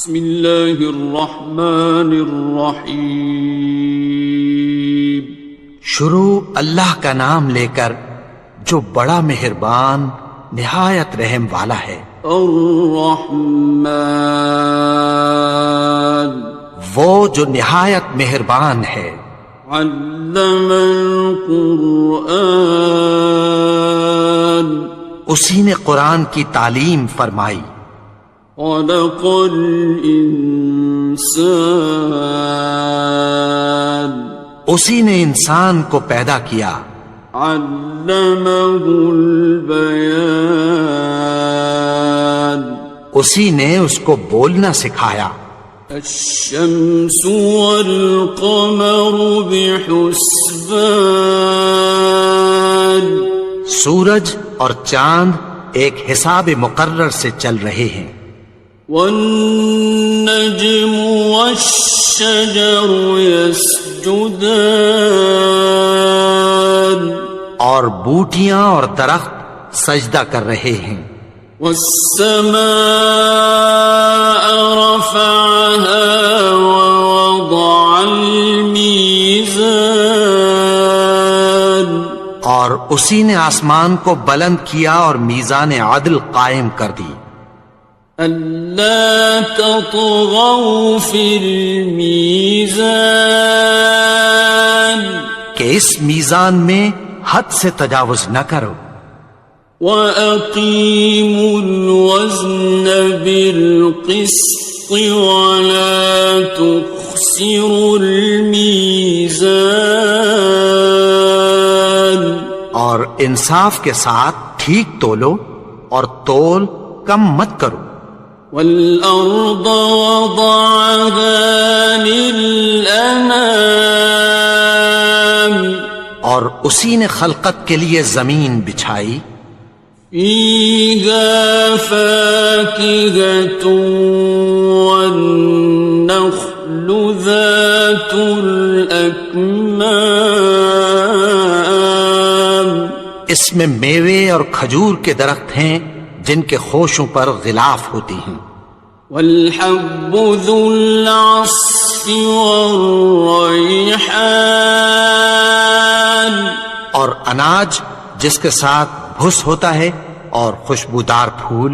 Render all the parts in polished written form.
بسم اللہ الرحمن الرحیم. شروع اللہ کا نام لے کر جو بڑا مہربان نہایت رحم والا ہے. الرحمن وہ جو نہایت مہربان ہے. علم القرآن اسی نے قرآن کی تعلیم فرمائی. خلق الانسان اسی نے انسان کو پیدا کیا. علمہ البیان اسی نے اس کو بولنا سکھایا. الشمس والقمر بحسبان سورج اور چاند ایک حساب مقرر سے چل رہے ہیں. والنجم والشجر يسجدان اور بوٹیاں اور درخت سجدہ کر رہے ہیں. والسماء رفعها ووضع الميزان اور اسی نے آسمان کو بلند کیا اور میزان عدل قائم کر دی. ألا تطغوا في الميزان کہ اس میزان میں حد سے تجاوز نہ کرو. وَأَقِيمُوا الْوَزْنَ بِالْقِسْطِ وَلَا تُخْسِرُوا الْمِيزَانَ اور انصاف کے ساتھ ٹھیک تولو اور تول کم مت کرو. وَالْأَرْضَ وَضَعَهَا لِلْأَنَامِ اور اسی نے خلقت کے لیے زمین بچھائی. فِيهَا فَاكِهَةٌ وَالنَّخْلُ ذَاتُ الْأَكْمَامِ اس میں میوے اور کھجور کے درخت ہیں جن کے خوشوں پر غلاف ہوتی ہیں. وَالْحَبُّ ذُو الْعَصْفِ وَالرَّيْحَانِ اور اناج جس کے ساتھ بھس ہوتا ہے اور خوشبودار پھول.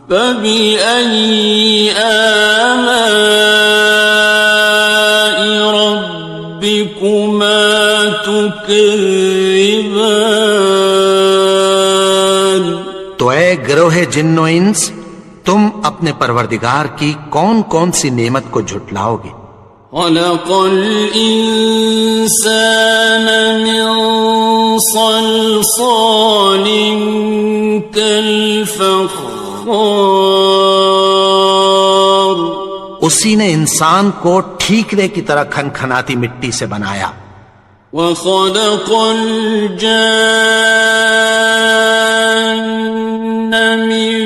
فَبِأَيِّ آلَاءِ رَبِّكُمَا تُكَذِّبَانِ تو اے گروہ جن و انس تم اپنے پروردگار کی کون کون سی نعمت کو جھٹلاؤ گے. خَلَقَ الْإِنسَانَ مِنْ صَلْصَالٍ كَالْفَخَّارِ اسی نے انسان کو ٹھیکرے کی طرح کھنکھناتی مٹی سے بنایا. وَخَلَقَ الْجَانَّ مِن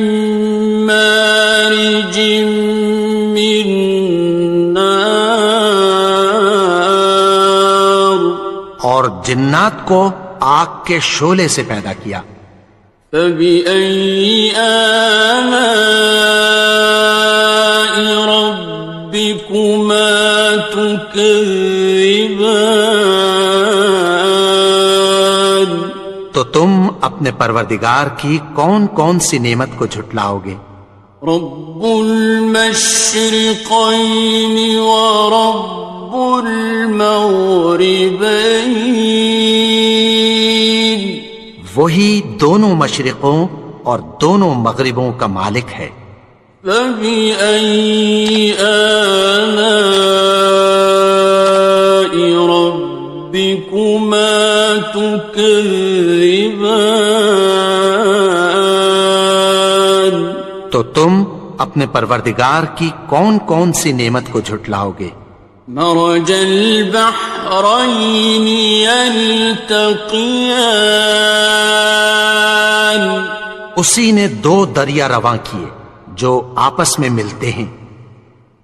مَّارِجٍ مِّن نَّارٍ اور جنات کو آگ کے شعلے سے پیدا کیا. فَبِأَيِّ آلَاءِ رَبِّكُمَا تُكَذِّبَانِ تو تم اپنے پروردگار کی کون کون سی نعمت کو جھٹلاؤ گے. رب المشرقین ورب المغربین وہی دونوں مشرقوں اور دونوں مغربوں کا مالک ہے. فَبِأَيِّ آلَاءِ رَبِّكُمَا تُكَذِّبَانِ تو تم اپنے پروردگار کی کون کون سی نعمت کو جھٹلاؤ گے. مرج البحرین یلتقیان اسی نے دو دریا رواں کیے جو آپس میں ملتے ہیں.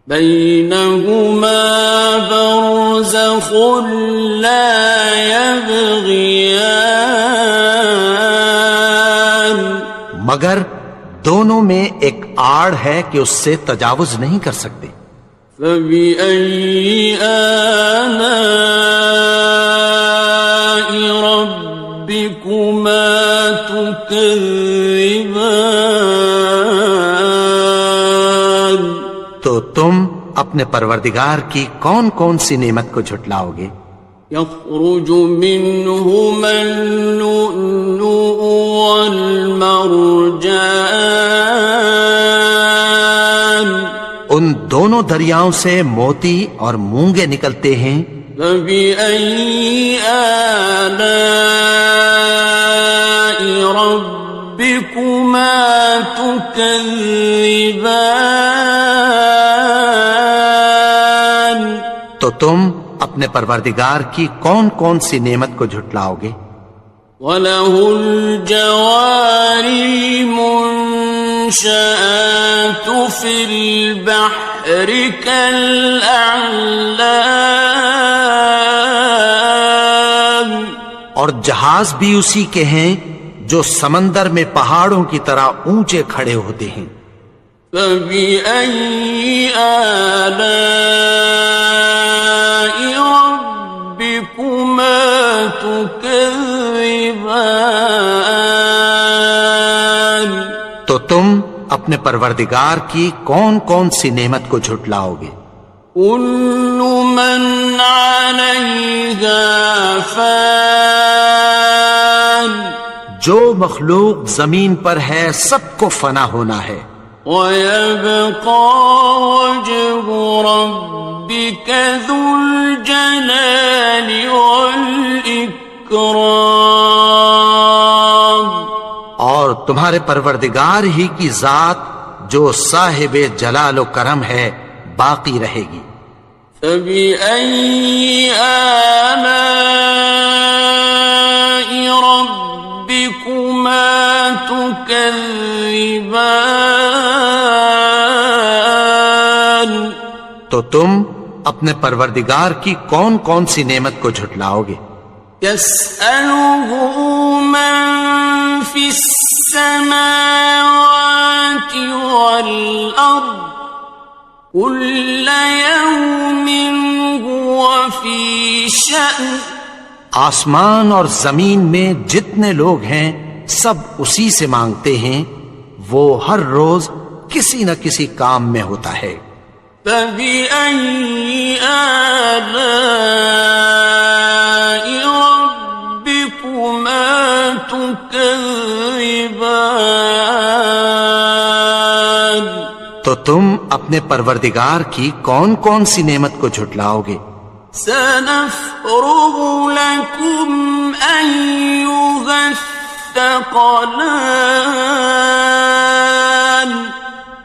بینہما برزخ لا یبغیان مگر دونوں میں ایک آڑ ہے کہ اس سے تجاوز نہیں کر سکتے۔ فبأي آلاء ربكما تكذبان؟ تو تم اپنے پروردگار کی کون کون سی نعمت کو جھٹلاؤ گے؟ يخرج منهما اللؤلؤ والمرجان، ان دونوں دریاؤں سے موتی اور مونگے نکلتے ہیں۔ فبأي آلاء ربكما تكذبان؟ تو تم اپنے پروردگار کی کون کون سی نعمت کو جھٹلاؤ گے؟ وَلَهُ الْجَوَارِ الْمُنشَآتُ فِي الْبَحْرِ كَالْأَعْلَامِ، اور جہاز بھی اسی کے ہیں جو سمندر میں پہاڑوں کی طرح اونچے کھڑے ہوتے ہیں۔ فَبِأَيِّ آلَاءِ رَبِّكُمَا تُكَذِّبَانِ؟ تو تم اپنے پروردگار کی کون کون سی نعمت کو جھٹلاؤ گے؟ كُلُّ مَنْ عَلَيْهَا فَانٍ، جو مخلوق زمین پر ہے سب کو فنا ہونا ہے۔ وَيَبْقَى وَجْهُ رَبِّكَ ذُو الْجَلَالِ وَالْإِكْرَامِ، اور تمہارے پروردگار ہی کی ذات جو صاحب جلال و کرم ہے باقی رہے گی۔ فَبِأَيِّ آلَاءِ رَبِّكُمَا تُكَذِّبَانِ؟ تو تم اپنے پروردگار کی کون کون سی نعمت کو جھٹلاؤ گے؟ يَسْأَلُهُ مَن فِي السَّمَاوَاتِ وَالْأَرْضِ كُلَّ يَوْمٍ هُوَ فِي شَأْنٍ، آسمان اور زمین میں جتنے لوگ ہیں سب اسی سے مانگتے ہیں، وہ ہر روز کسی نہ کسی کام میں ہوتا ہے۔ فَبِأَيِّ آلَاءِ رَبِّكُمَا تُكَذِّبَانِ؟ تو تم اپنے پروردگار کی کون کون سی نعمت کو جھٹلاؤ گے؟ سَنَفْرُغُ لَكُمْ أَيُّهَ الثَّقَلَانِ،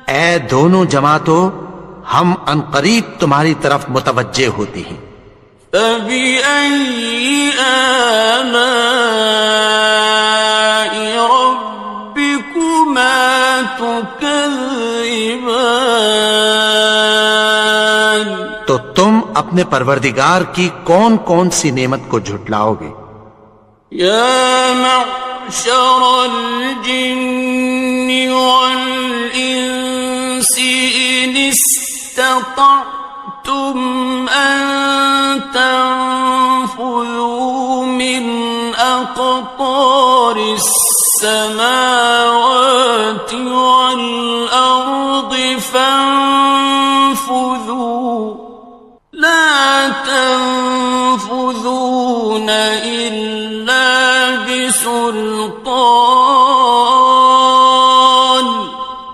اے دونوں جماعتوں، ہم عنقریب تمہاری طرف متوجہ ہوتے ہیں۔ فَبِأَيِّ آلَاءِ رَبِّكُمَا تُكَذِّبَانِ؟ تو تم اپنے پروردگار کی کون کون سی نعمت کو جھٹلاؤ گے؟ يَا مَعْشَرَ الْجِنِّ وَالْإِنسِ إِنِ اسْتَطَعْتُمْ أَن تَنفُذُوا مِنْ أَقْطَارِ السَّمَاوَاتِ وَالْأَرْضِ فَانفُذُوا لَا تَنفُذُونَ إِلَّا بِسُلْطَانٍ۔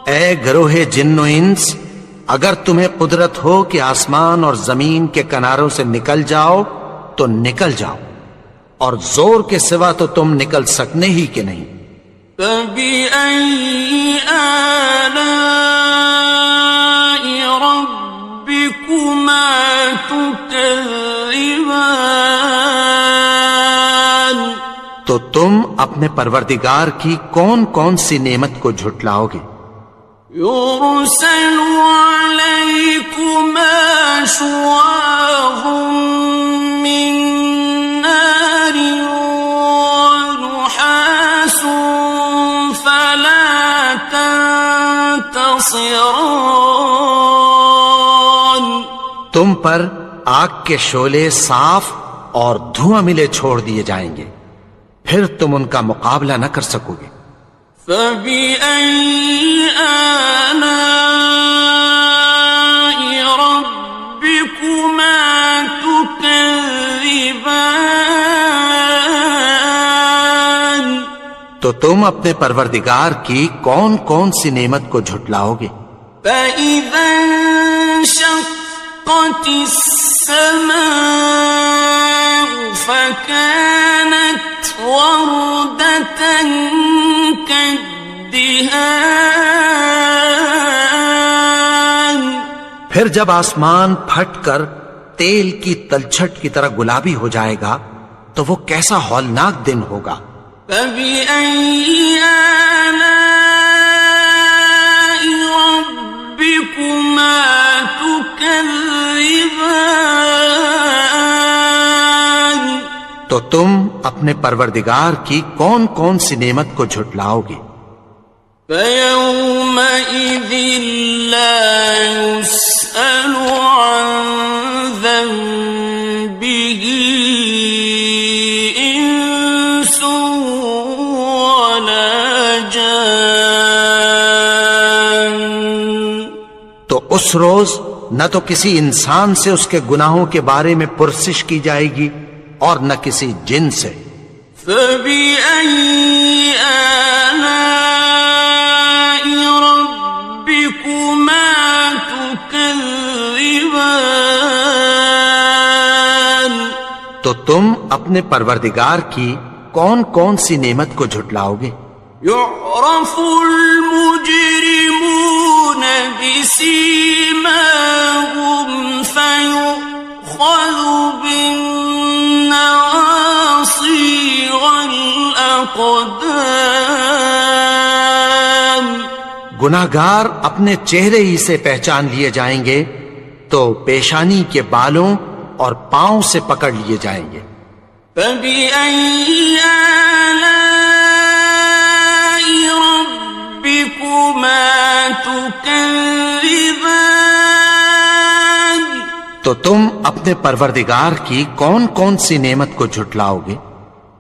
اے گروہ جن و انس، اگر تمہیں قدرت ہو کہ آسمان اور زمین کے کناروں سے نکل جاؤ تو نکل جاؤ، اور زور کے سوا تو تم نکل سکنے ہی کہ نہیں۔ فَبِأَيِّ آلَاءِ رَبِّكُمَا تُكَذِّبَانِ؟ تو تم اپنے پروردگار کی کون کون سی نعمت کو جھٹلاؤ گے؟ يُرْسَلُ عَلَيْكُمَا شُوَاظٌ مِّن نَّارٍ وَنُحَاسٌ فَلَا تَنتَصِرَانِ؟ تم پر آگ کے شعلے صاف اور دھواں ملے چھوڑ دیے جائیں گے، پھر تم ان کا مقابلہ نہ کر سکو گے۔ فَبِأَيِّ آلَاءِ رَبِّكُمَا تُكَذِّبَانِ؟ تو تم اپنے پروردگار کی کون کون سی نعمت کو جھٹلاؤ گے؟ فَإِذَا انشَقَّتِ السَّمَاءُ فَكَانَتْ وَرْدَةً كَالدِّهَانِ، پھر جب آسمان پھٹ کر تیل کی تلچھٹ کی طرح گلابی ہو جائے گا تو وہ کیسا ہولناک دن ہوگا۔ فَبِأَيِّ آلَاءِ رَبِّكُمَا تُكَذِّبَانِ؟ تو تم اپنے پروردگار کی کون کون سی نعمت کو جھٹلاؤ گے؟ فَيَوْمَئِذٍ لَا يُسْأَلُ عَنْ ذَنبِهِ إِنسٌ وَلَا جَانٌ۔ تو اس روز نہ تو کسی انسان سے اس کے گناہوں کے بارے میں پرسش کی جائے گی اور نہ کسی جن سے۔ فَبِأَيِّ آلَاءِ رَبِّكُمَا تُكَذِّبَانِ؟ تو تم اپنے پروردگار کی کون کون سی نعمت کو جھٹلاؤ گے؟ يُعْرَفُ الْمُجْرِمُونَ بِسِيمَاهُمْ فَيُؤْخَذُ بِالنَّوَاصِي وَالْأَقْدَامِ۔ گناہگار اپنے چہرے ہی سے پہچان لیے جائیں گے تو پیشانی کے بالوں اور پاؤں سے پکڑ لیے جائیں گے۔ فَبِأَيِّ آلَاءِ رَبِّكُمَا تُكَذِّبَانِ؟ تو تم اپنے پروردگار کی کون کون سی نعمت کو جھٹلاؤ گے؟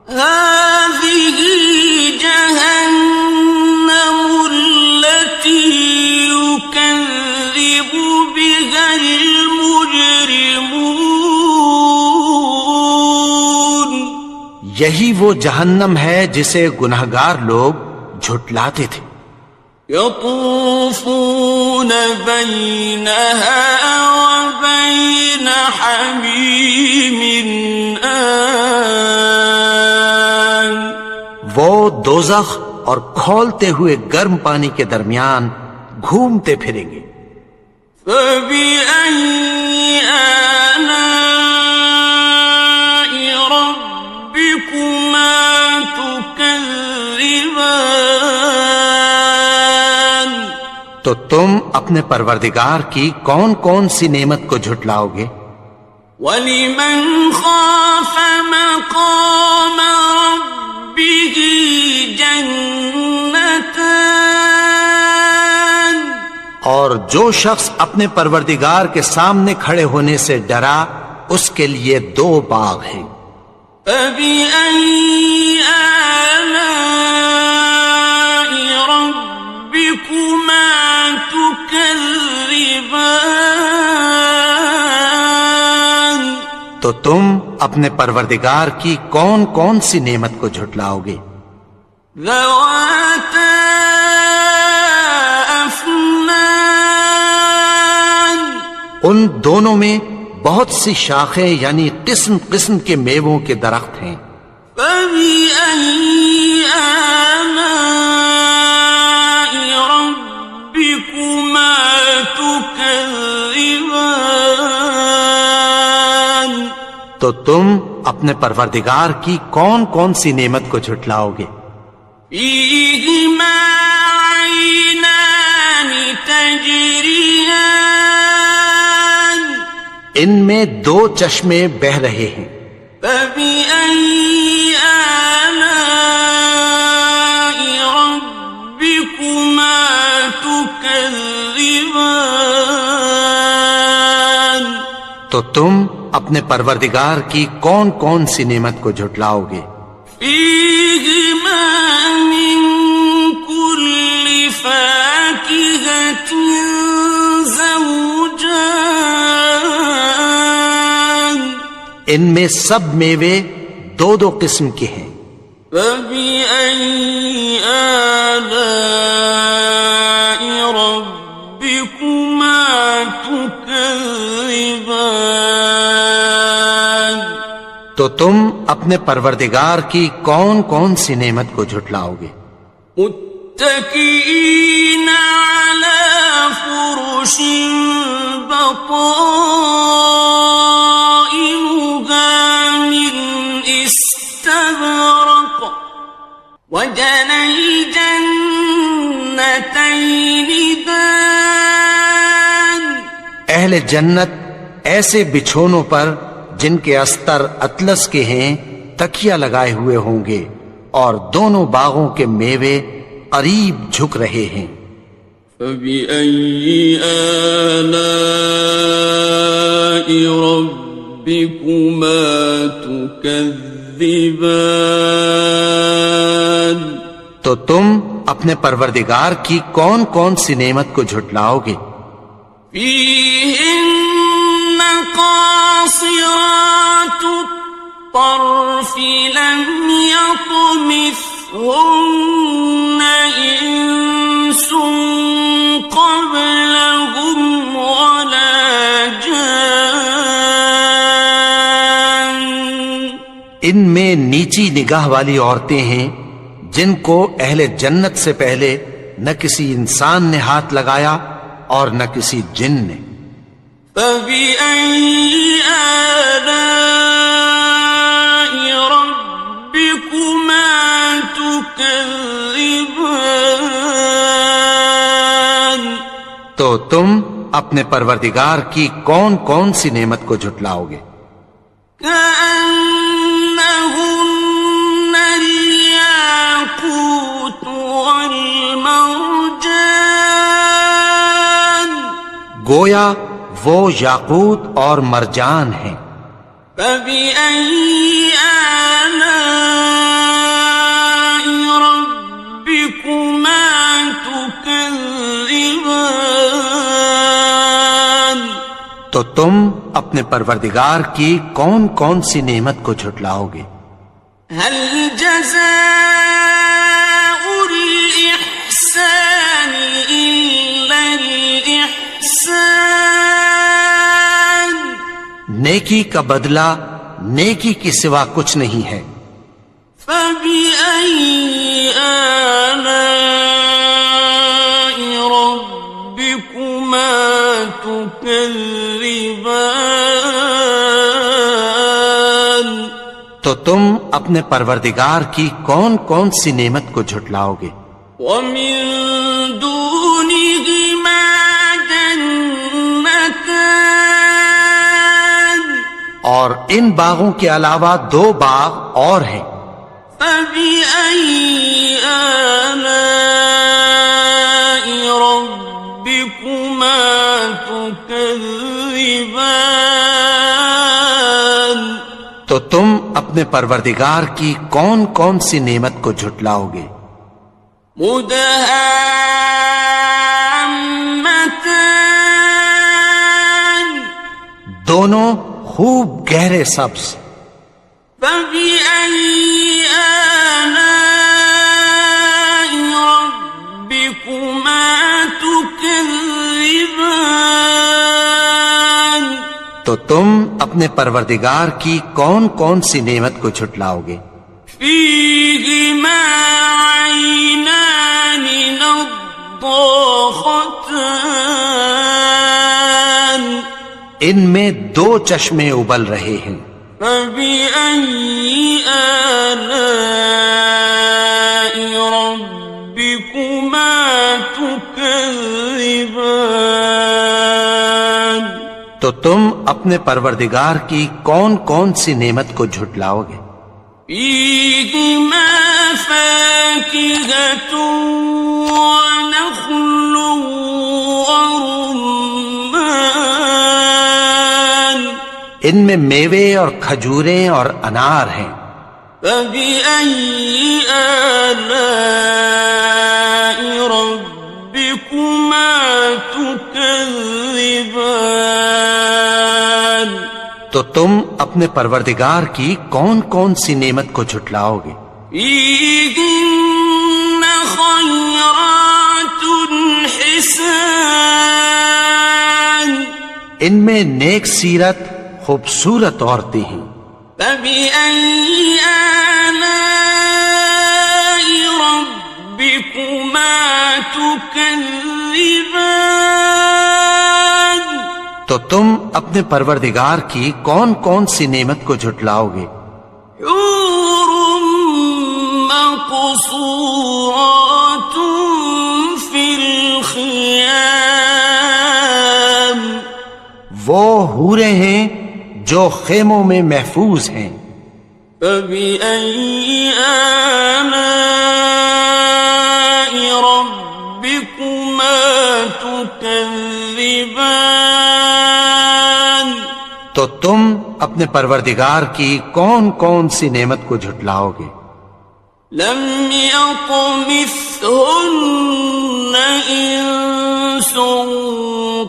هَٰذِهِ جَهَنَّمُ الَّتِي يُكَذِّبُ بِهَا الْمُجْرِمُونَ۔ یہی وہ جہنم ہے جسے گناہگار لوگ جھٹلاتے تھے۔ يَطُوفُونَ بَيْنَهَا وَبَيْنَ حَمِيمٍ آنٍ۔ وہ دوزخ اور کھولتے ہوئے گرم پانی کے درمیان گھومتے پھریں گے۔ فَبِأَيِّ آلَاءِ رَبِّكُمَا تُكَذِّبَانِ؟ تو تم اپنے پروردگار کی کون کون سی نعمت کو جھٹلاؤ گے؟ وَلِمَنْ خَافَ مَقَامَ رَبِّهِ جَنَّتَانِ؟ اور جو شخص اپنے پروردگار کے سامنے کھڑے ہونے سے ڈرا اس کے لیے 2 باغ ہیں۔ فَبِأَيِّ آلَاءِ رَبِّكُمَا تُكَذِّبَانِ؟ تو تم اپنے پروردگار کی کون کون سی نعمت کو جھٹلاؤ گے؟ ذَوَاتَا أَفْنَانٍ؟ ان دونوں میں بہت سی شاخیں یعنی قسم قسم کے میووں کے درخت ہیں۔ فَبِأَيِّ آلَاءِ رَبِّكُمَا تُكَذِّبَانِ؟ تو تم اپنے پروردگار کی کون کون سی نعمت کو جھٹلاؤ گے؟ فِيهِمَا عَيْنَانِ تَجْرِيَانِ؟ ان میں 2 چشمے بہ رہے ہیں۔ فَبِأَيِّ آلَاءِ رَبِّكُمَا تُكَذِّبَانِ؟ تو تم اپنے پروردگار کی کون کون سی نعمت کو جھٹلاؤ گے؟ فیہما من کل فاکہۃ زوجان، ان میں سب میوے دو دو قسم کے ہیں۔ فبأي آلاء ربكما تكذبان، تو تم اپنے پروردگار کی کون کون سی نعمت کو جھٹلاؤ گے؟ متكئين على فرش بطائنها من استبرق وجنى الجنتين دان، اہل جنت ایسے بچھونوں پر جن کے استر اطلس کے ہیں تکیہ لگائے ہوئے ہوں گے، اور دونوں باغوں کے میوے قریب جھک رہے ہیں۔ فبأي آلاء ربكما تكذبان، تو تم اپنے پروردگار کی کون کون سی نعمت کو جھٹلاؤ گے؟ فيهن قاصرات الطرف لم يطمثهن إنس قبلهم ولا جان، ان میں نیچی نگاہ والی عورتیں ہیں جن کو اہل جنت سے پہلے نہ کسی انسان نے ہاتھ لگایا اور نہ کسی جن نے۔ فبأي آلاء ربكما تكذبان، تو تم اپنے پروردگار کی کون کون سی نعمت کو جھٹلاؤ گے؟ كأنهن الياقوت والمرجان، گویا وہ یاقوت اور مرجان ہیں۔ فبأي آلاء ربكما تكذبان، تو تم اپنے پروردگار کی کون کون سی نعمت کو جھٹلاؤ گے؟ هل جزاء الإحسان إلا الإحسان، نیکی کا بدلہ نیکی کی سوا کچھ نہیں ہے۔ فبأي آلاء ربكما تكذبان، تو تم اپنے پروردگار کی کون کون سی نعمت کو جھٹلاؤ گے؟ ومن دونهما جنتان، اور ان باغوں کے علاوہ دو باغ اور ہیں۔ فبأي آلاء ربكما تكذبان، تو تم اپنے پروردگار کی کون کون سی نعمت کو جھٹلاؤ گے؟ مدهامتان، دونوں خوب گہرے سبز۔ فبأي آلاء ربكما تكذبان، تو تم اپنے پروردگار کی کون کون سی نعمت کو جھٹلاؤ گے؟ فيهما عينان نضاختان، ان میں دو چشمے ابل رہے ہیں۔ فبأي آلاء ربكما تكذبان، تو تم اپنے پروردگار کی کون کون سی نعمت کو جھٹلاؤ گے؟ فيهما فاكهة ونخل ورمان، ان میں میوے اور کھجوریں اور انار ہیں۔ فبأي آلاء ربكما تكذبان؟ تو تم اپنے پروردگار کی کون کون سی نعمت کو جھٹلاؤ گے؟ فيهن خيرات حسان، ان میں نیک سیرت خوبصورت عورتیں ہیں۔ فبأي آلاء ربكما تكذبان؟ تو تم اپنے پروردگار کی کون کون سی نعمت کو جھٹلاؤ گے؟ حور مقصورات في الخيام، وہ حوریں ہیں جو خیموں میں محفوظ ہیں۔ فبأي آلاء ربكما تكذبان؟ تو تم اپنے پروردگار کی کون کون سی نعمت کو جھٹلاؤ گے؟ لم يطمثهن إنس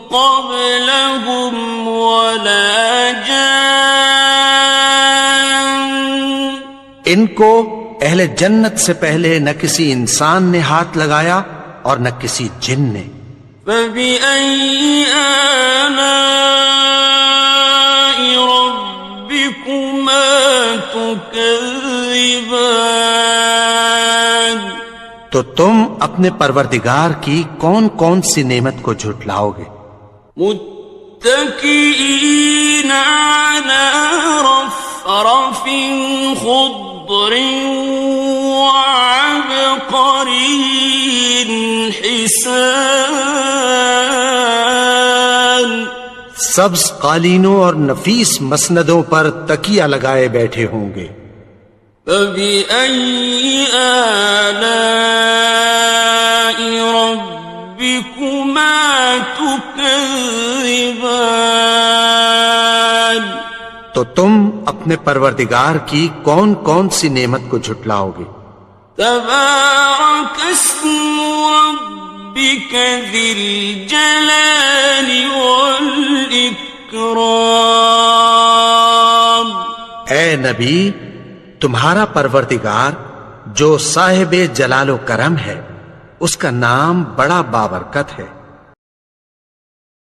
قبلهم ولا جان، ان کو اہل جنت سے پہلے نہ کسی انسان نے ہاتھ لگایا اور نہ کسی جن نے۔ فبأي آلاء ربكما تكذبان؟ تو تم اپنے پروردگار کی کون کون سی نعمت کو جھٹلاؤ گے؟ متكئين على رفرف خضر وعبقري حسان، سبز قالینوں اور نفیس مسندوں پر تکیہ لگائے بیٹھے ہوں گے۔ فبأي آلاء ربكما تكذبان؟ تو تم اپنے پروردگار کی کون کون سی نعمت کو جھٹلاؤ گے؟ تبارك اسم ربك ذي الجلال والإكرام۔ اے نبی، تمہارا پروردگار جو صاحب جلال و کرم ہے، اس کا نام بڑا بابرکت ہے۔